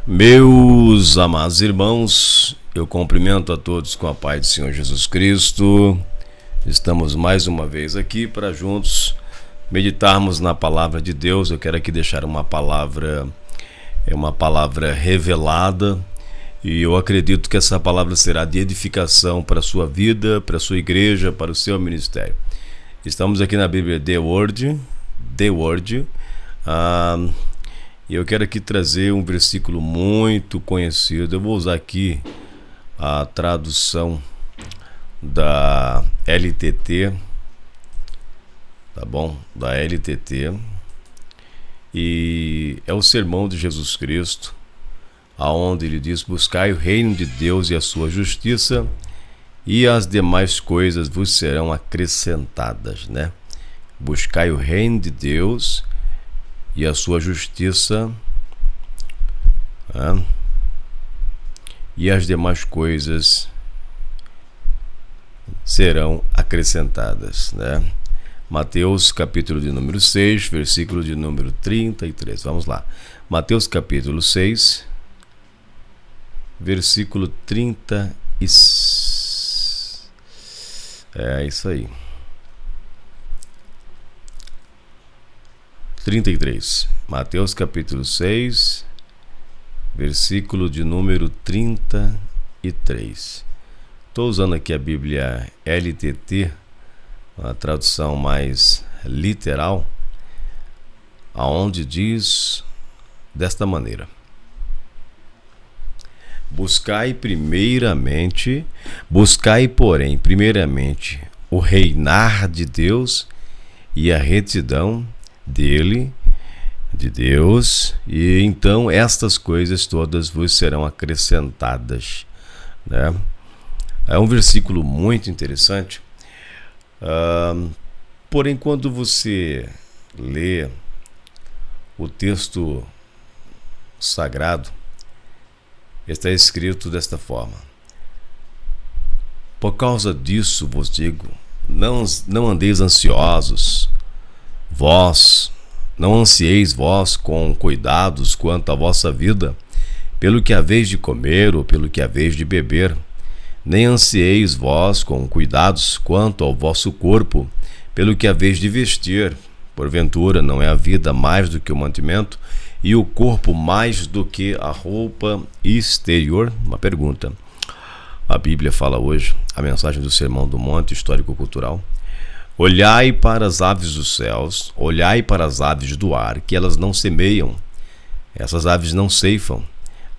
Meus amados irmãos, eu cumprimento a todos com a paz do Senhor Jesus Cristo. Estamos mais uma vez aqui para juntos meditarmos na palavra de Deus. Eu quero aqui deixar uma palavra revelada, e eu acredito que essa palavra será de edificação para a sua vida, para a sua igreja, para o seu ministério. Estamos aqui na Bíblia The Word. E eu quero aqui trazer um versículo muito conhecido. Eu vou usar aqui a tradução da LTT, tá bom? Da LTT. E é o sermão de Jesus Cristo, aonde ele diz: buscai o reino de Deus e a sua justiça, e as demais coisas vos serão acrescentadas, né? Buscai o reino de Deus e a sua justiça, e as demais coisas serão acrescentadas, né? Mateus capítulo de número 6, versículo de número 33. Vamos lá. Mateus capítulo 6, versículo 36. É isso aí. 33. Mateus capítulo 6, versículo de número 33. Estou usando aqui a Bíblia LTT, a tradução mais literal, aonde diz desta maneira: buscai, porém, primeiramente o reinar de Deus e a retidão dele, de Deus, e então estas coisas todas vos serão acrescentadas, né? É um versículo muito interessante. Porém, quando você lê o texto sagrado, está escrito desta forma: por causa disso vos digo, não andeis ansiosos, não ansieis vós com cuidados quanto à vossa vida, pelo que haveis de comer ou pelo que haveis de beber, nem ansieis vós com cuidados quanto ao vosso corpo, pelo que haveis de vestir. Porventura não é a vida mais do que o mantimento, e o corpo mais do que a roupa exterior? Uma pergunta. A Bíblia fala hoje, a mensagem do Sermão do Monte, histórico-cultural: olhai para as aves dos céus, olhai para as aves do ar, que elas não semeiam, essas aves não ceifam,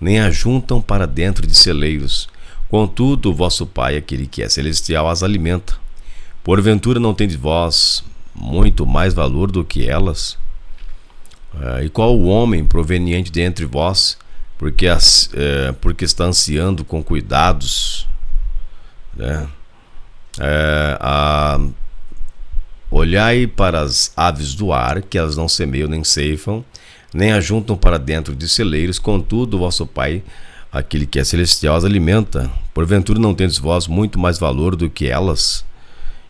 nem ajuntam para dentro de celeiros, contudo o vosso Pai, aquele que é celestial, as alimenta. Porventura não tendes vós muito mais valor do que elas? E qual o homem proveniente de entre vós, porque está ansiando com cuidados, né? Olhai para as aves do ar, que elas não semeiam nem ceifam, nem ajuntam para dentro de celeiros, contudo o vosso Pai, aquele que é celestial, as alimenta. Porventura não tendes vós muito mais valor do que elas?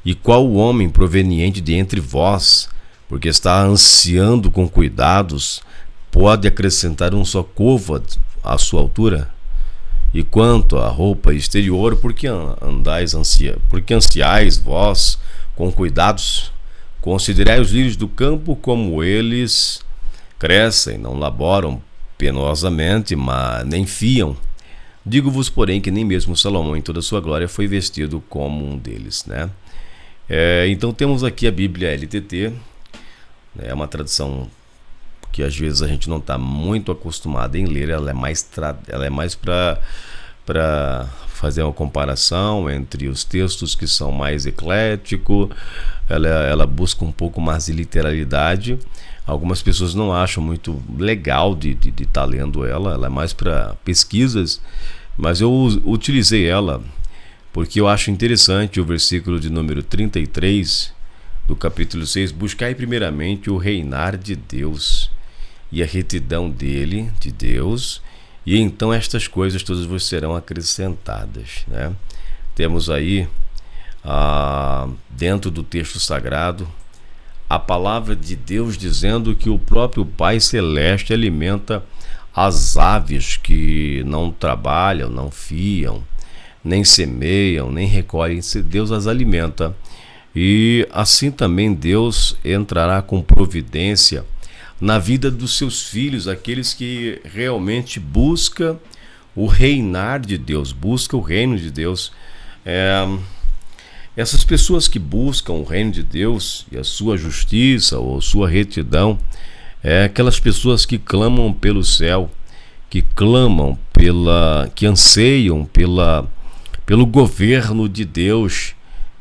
E qual o homem proveniente de entre vós, porque está ansiando com cuidados, pode acrescentar um só côvado à sua altura? E quanto à roupa exterior, por que ansiais vós com cuidados? Considerai os lírios do campo, como eles crescem, não laboram penosamente, mas nem fiam. Digo-vos, porém, que nem mesmo Salomão em toda a sua glória foi vestido como um deles, né? Então temos aqui a Bíblia LTT, né? É uma tradução que às vezes a gente não está muito acostumado em ler. Ela é mais para fazer uma comparação entre os textos que são mais ecléticos. Ela busca um pouco mais de literalidade. Algumas pessoas não acham muito legal de estar lendo ela é mais para pesquisas, mas eu utilizei ela porque eu acho interessante o versículo de número 33 do capítulo 6: buscai primeiramente o reinar de Deus e a retidão dele, de Deus, e então estas coisas todas vos serão acrescentadas, né? Temos aí, dentro do texto sagrado, a palavra de Deus dizendo que o próprio Pai Celeste alimenta as aves que não trabalham, não fiam, nem semeiam, nem recolhem, Deus as alimenta. E assim também Deus entrará com providência na vida dos seus filhos, aqueles que realmente buscam o reinar de Deus, buscam o reino de Deus. Essas pessoas que buscam o reino de Deus e a sua justiça ou sua retidão, aquelas pessoas que clamam pelo céu, que clamam que anseiam pelo governo de Deus,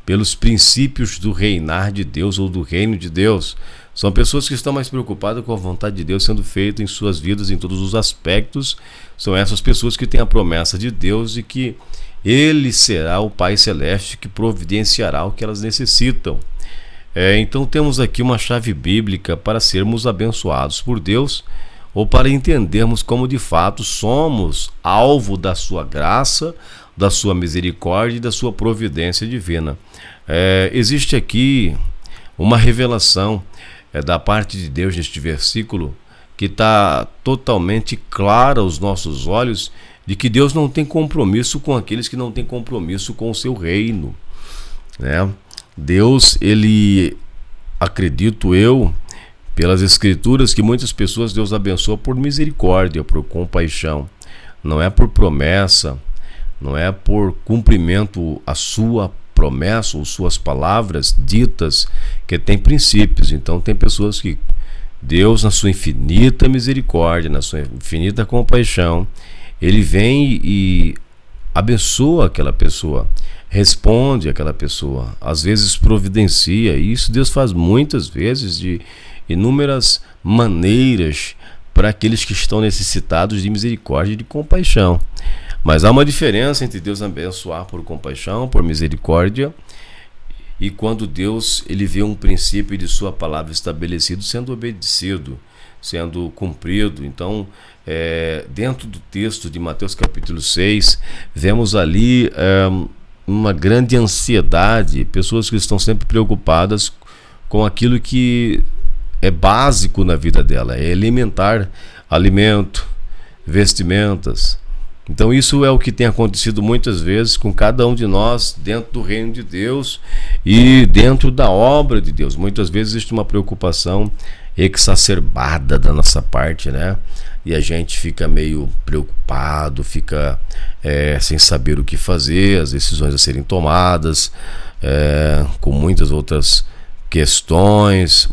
pelos princípios do reinar de Deus ou do reino de Deus. São pessoas que estão mais preocupadas com a vontade de Deus sendo feita em suas vidas, em todos os aspectos. São essas pessoas que têm a promessa de Deus e que Ele será o Pai Celeste que providenciará o que elas necessitam. Então temos aqui uma chave bíblica para sermos abençoados por Deus, ou para entendermos como de fato somos alvo da sua graça, da sua misericórdia e da sua providência divina. Existe aqui uma revelação da parte de Deus neste versículo que está totalmente clara aos nossos olhos, de que Deus não tem compromisso com aqueles que não têm compromisso com o seu reino, né? Deus, ele, acredito eu, pelas escrituras, que muitas pessoas Deus abençoa por misericórdia, por compaixão, não é por promessa, não é por cumprimento a sua promessa ou suas palavras ditas, que tem princípios. Então tem pessoas que Deus, na sua infinita misericórdia, na sua infinita compaixão, Ele vem e abençoa aquela pessoa, responde aquela pessoa, às vezes providencia, e isso Deus faz muitas vezes de inúmeras maneiras para aqueles que estão necessitados de misericórdia e de compaixão. Mas há uma diferença entre Deus abençoar por compaixão, por misericórdia, e quando Deus, ele vê um princípio de sua palavra estabelecido sendo obedecido, sendo cumprido. Então, dentro do texto de Mateus capítulo 6, vemos ali uma grande ansiedade, pessoas que estão sempre preocupadas com aquilo que é básico na vida dela, é elementar, alimento, vestimentas. Então isso é o que tem acontecido muitas vezes com cada um de nós dentro do reino de Deus e dentro da obra de Deus. Muitas vezes existe uma preocupação exacerbada da nossa parte, né? E a gente fica meio preocupado, fica sem saber o que fazer, as decisões a serem tomadas, com muitas outras questões,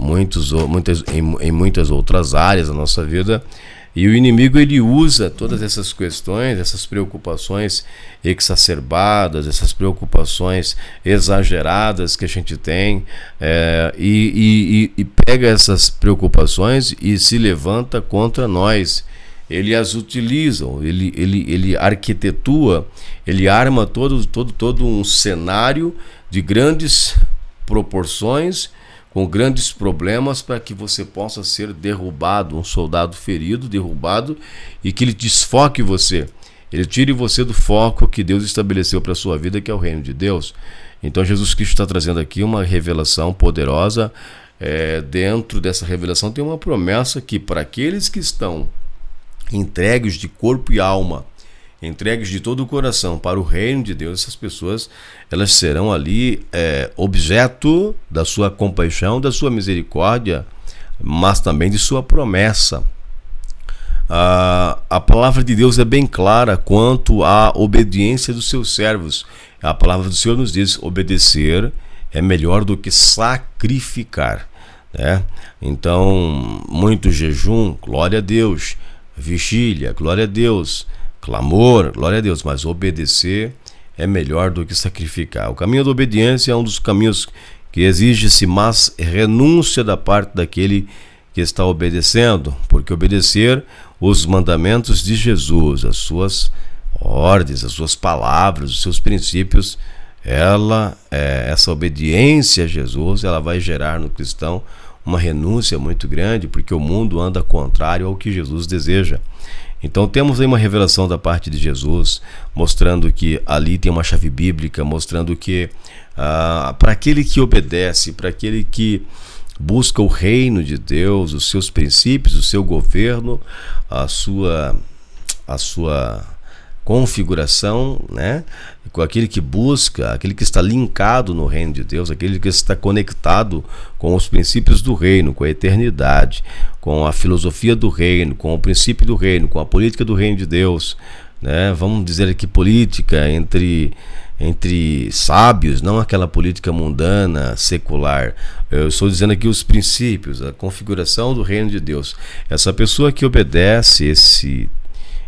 em muitas outras áreas da nossa vida. E o inimigo, ele usa todas essas questões, essas preocupações exacerbadas, essas preocupações exageradas que a gente tem, e pega essas preocupações e se levanta contra nós. Ele as utiliza, ele arquitetua, ele arma todo um cenário de grandes proporções, com grandes problemas, para que você possa ser derrubado, um soldado ferido, derrubado, e que ele desfoque você, ele tire você do foco que Deus estabeleceu para a sua vida, que é o reino de Deus. Então Jesus Cristo está trazendo aqui uma revelação poderosa. Dentro dessa revelação tem uma promessa que para aqueles que estão entregues de corpo e alma, entregues de todo o coração para o reino de Deus, essas pessoas, elas serão ali objeto da sua compaixão, da sua misericórdia, mas também de sua promessa. A palavra de Deus é bem clara quanto à obediência dos seus servos. A palavra do Senhor nos diz: obedecer é melhor do que sacrificar, né? Então, muito jejum, glória a Deus, vigília, glória a Deus, clamor, glória a Deus, mas obedecer é melhor do que sacrificar. O caminho da obediência é um dos caminhos que exige-se mais renúncia da parte daquele que está obedecendo, porque obedecer os mandamentos de Jesus, as suas ordens, as suas palavras, os seus princípios, essa obediência a Jesus, ela vai gerar no cristão uma renúncia muito grande, porque o mundo anda contrário ao que Jesus deseja. Então temos aí uma revelação da parte de Jesus, mostrando que ali tem uma chave bíblica, mostrando que para aquele que obedece, para aquele que busca o reino de Deus, os seus princípios, o seu governo, a sua configuração, né? Com aquele que busca, aquele que está linkado no reino de Deus, aquele que está conectado com os princípios do reino, com a eternidade, com a filosofia do reino, com o princípio do reino, com a política do reino de Deus, né? Vamos dizer aqui política entre sábios, não aquela política mundana, secular. Eu estou dizendo aqui os princípios, a configuração do reino de Deus. Essa pessoa que obedece esse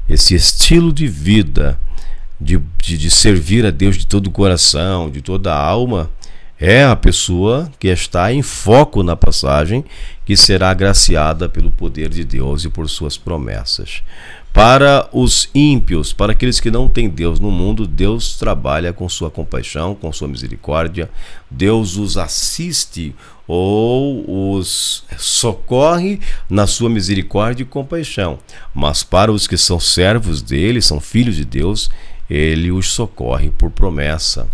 estilo de vida, de servir a Deus de todo o coração, de toda a alma, é a pessoa que está em foco na passagem, que será agraciada pelo poder de Deus e por suas promessas. Para os ímpios, para aqueles que não têm Deus no mundo, Deus trabalha com sua compaixão, com sua misericórdia. Deus os assiste ou os socorre na sua misericórdia e compaixão. Mas para os que são servos dele, são filhos de Deus, ele os socorre por promessa,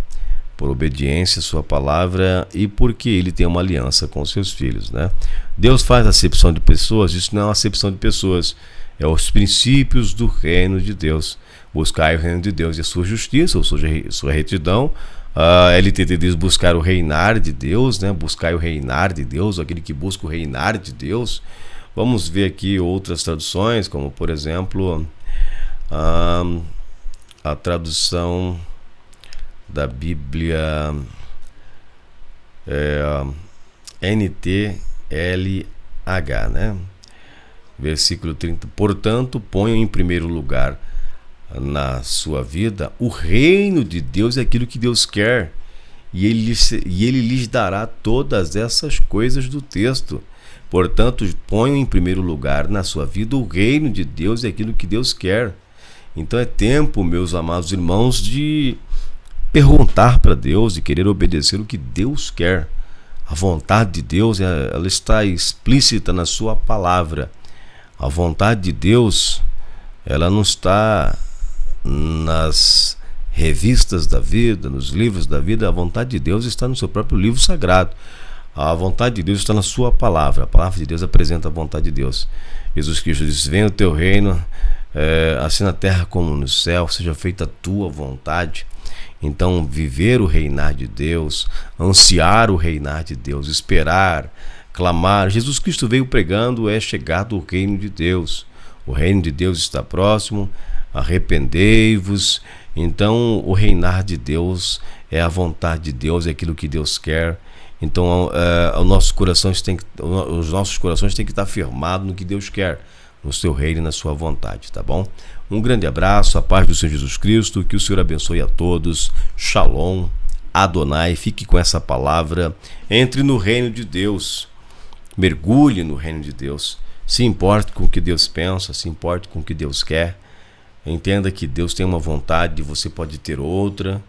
por obediência à sua palavra e porque ele tem uma aliança com os seus filhos, né? Deus faz acepção de pessoas, isso não é uma acepção de pessoas, é os princípios do reino de Deus. Buscar o reino de Deus e a sua justiça, ou seja, sua retidão. LTT diz buscar o reinar de Deus, né? Buscar o reinar de Deus, aquele que busca o reinar de Deus. Vamos ver aqui outras traduções, como por exemplo a tradução da Bíblia NTLH, né? Versículo 30. Portanto, ponham em primeiro lugar na sua vida o reino de Deus e aquilo que Deus quer, e ele lhes dará todas essas coisas do texto. Portanto, ponham em primeiro lugar na sua vida o reino de Deus e aquilo que Deus quer. Então é tempo, meus amados irmãos, de perguntar para Deus e querer obedecer o que Deus quer. A vontade de Deus, ela está explícita na sua palavra. A vontade de Deus, ela não está nas revistas da vida, nos livros da vida. A vontade de Deus está no seu próprio livro sagrado. A vontade de Deus está na sua palavra. A palavra de Deus apresenta a vontade de Deus. Jesus Cristo diz: venha o teu reino, assim na terra como no céu, seja feita a tua vontade. Então, viver o reinar de Deus, ansiar o reinar de Deus, esperar, clamar. Jesus Cristo veio pregando: é chegado o reino de Deus. O reino de Deus está próximo, arrependei-vos. Então, o reinar de Deus é a vontade de Deus, é aquilo que Deus quer. Então, os nossos corações têm que estar firmados no que Deus quer, no seu reino e na sua vontade, tá bom? Um grande abraço, a paz do Senhor Jesus Cristo, que o Senhor abençoe a todos. Shalom, Adonai. Fique com essa palavra, entre no reino de Deus, mergulhe no reino de Deus, se importe com o que Deus pensa, se importe com o que Deus quer. Entenda que Deus tem uma vontade, você pode ter outra,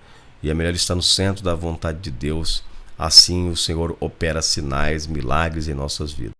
e é melhor estar no centro da vontade de Deus. Assim o Senhor opera sinais, milagres em nossas vidas.